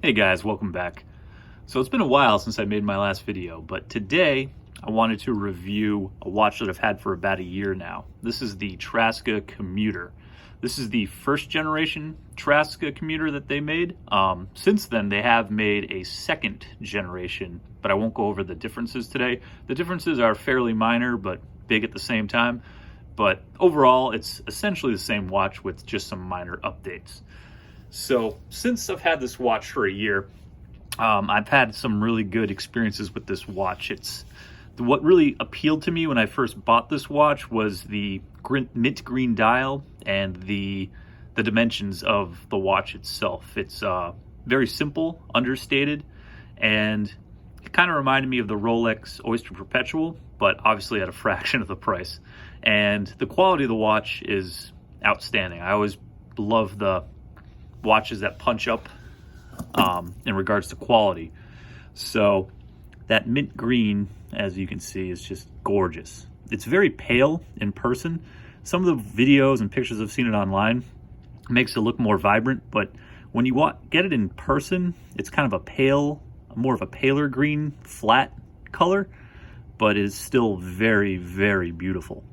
Hey guys, welcome back. So it's been a while since I made my last video, but today I wanted to review a watch that I've had for about a year now. This is the Traska Commuter. This is the first generation Traska Commuter that they made. Since then, they have made a second generation, but I won't go over the differences today. The differences are fairly minor, but big at the same time. But overall, it's essentially the same watch with just some minor updates. So since I've had this watch for a year, I've had some really good experiences with this watch. What really appealed to me when I first bought this watch was the mint green dial and the dimensions of the watch itself. It's very simple, understated, and it kind of reminded me of the Rolex Oyster Perpetual, but obviously at a fraction of the price. And the quality of the watch is outstanding. I always love the watches that punch up in regards to quality. So that mint green, as you can see, is just gorgeous. It's very pale in person. Some of the videos and pictures I've seen it online makes it look more vibrant, but when you get it in person, it's kind of more of a paler green, flat color, but it is still very, very beautiful.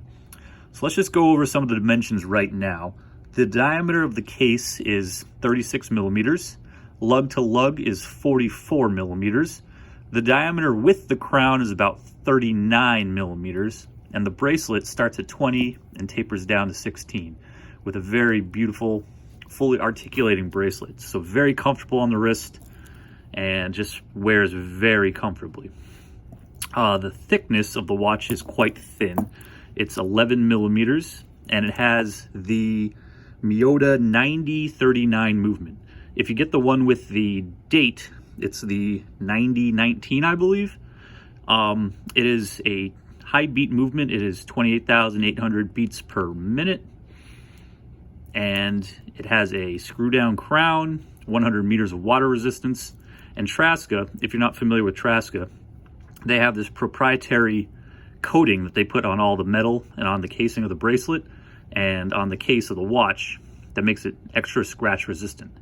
So let's just go over some of the dimensions right now. The diameter of the case is 36 millimeters. Lug to lug is 44 millimeters. The diameter with the crown is about 39 millimeters. And the bracelet starts at 20 and tapers down to 16 with a very beautiful, fully articulating bracelet. So very comfortable on the wrist and just wears very comfortably. The thickness of the watch is quite thin. It's 11 millimeters and it has the Miyota 9039 movement. If you get the one with the date, it's the 9019, I believe. It is a high beat movement. It is 28,800 beats per minute. And it has a screw down crown, 100 meters of water resistance. And Traska, if you're not familiar with Traska, they have this proprietary coating that they put on all the metal and on the casing of the bracelet and on the case of the watch that makes it extra scratch resistant.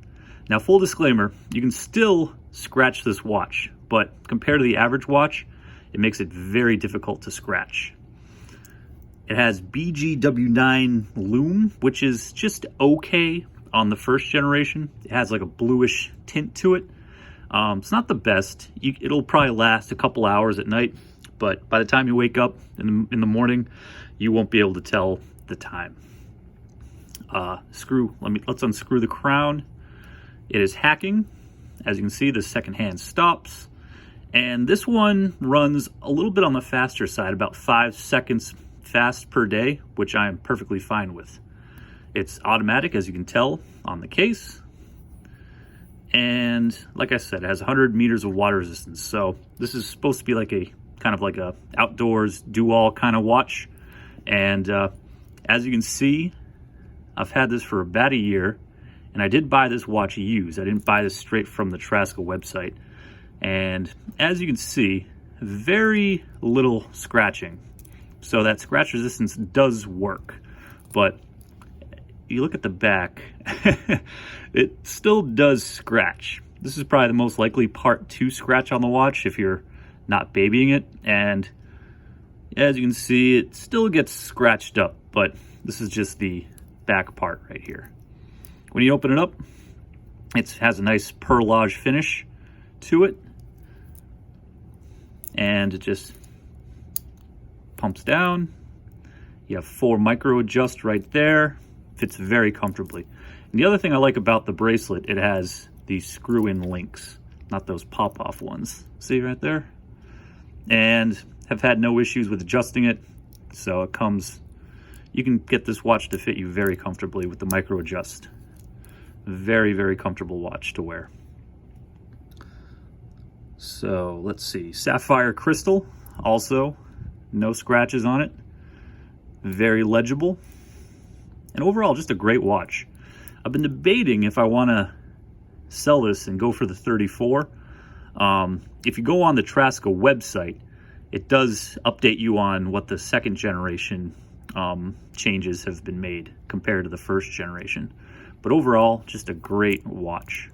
Now, full disclaimer, you can still scratch this watch, but compared to the average watch, it makes it very difficult to scratch. It has BGW9 lume, which is just okay on the first generation. It has like a bluish tint to it. It's not the best. It'll probably last a couple hours at night, but by the time you wake up in the morning, you won't be able to tell the time. Let's unscrew the crown. It is hacking. As you can see, the second hand stops. And this one runs a little bit on the faster side, about 5 seconds fast per day, which I am perfectly fine with. It's automatic, as you can tell on the case. And like I said, it has 100 meters of water resistance. So this is supposed to be like a kind of like a outdoors do-all kind of watch. And as you can see, I've had this for about a year, and I did buy this watch used. I didn't buy this straight from the Traska website. And as you can see, very little scratching. So that scratch resistance does work. But you look at the back, it still does scratch. This is probably the most likely part to scratch on the watch if you're not babying it. And as you can see, it still gets scratched up, but this is just the back part right here. When you open it up, it has a nice perlage finish to it, and it just pumps down. You have 4 micro adjust right there. Fits very comfortably. And the other thing I like about the bracelet, it has these screw-in links, not those pop-off ones. See right there? And have had no issues with adjusting it. So it comes, you can get this watch to fit you very comfortably with the micro adjust. Very, very comfortable watch to wear. So let's see, sapphire crystal, also no scratches on it. Very legible. And overall, just a great watch. I've been debating if I want to sell this and go for the 34. If you go on the Traska website, it does update you on what the second generation changes have been made compared to the first generation. But overall, just a great watch.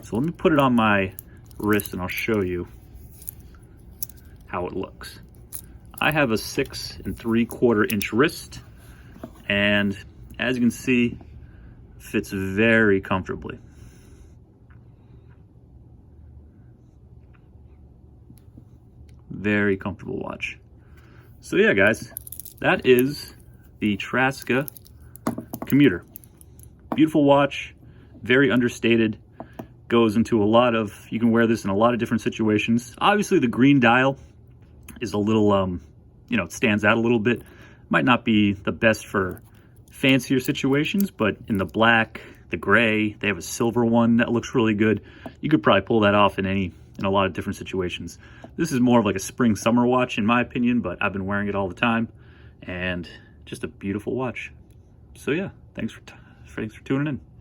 So So let me put it on my wrist and I'll show you how it looks. I have a 6 3/4 inch wrist, and as you can see, fits very comfortably. Very comfortable watch. So yeah, guys, that is the Traska Commuter. Beautiful watch, very understated. Goes into a lot of, you can wear this in a lot of different situations. Obviously the green dial is a little, you know, it stands out a little bit. Might not be the best for fancier situations, but in the black, the gray, they have a silver one that looks really good. You could probably pull that off in a lot of different situations. This is more of like a spring summer watch in my opinion, but I've been wearing it all the time and just a beautiful watch. So yeah, thanks for tuning in.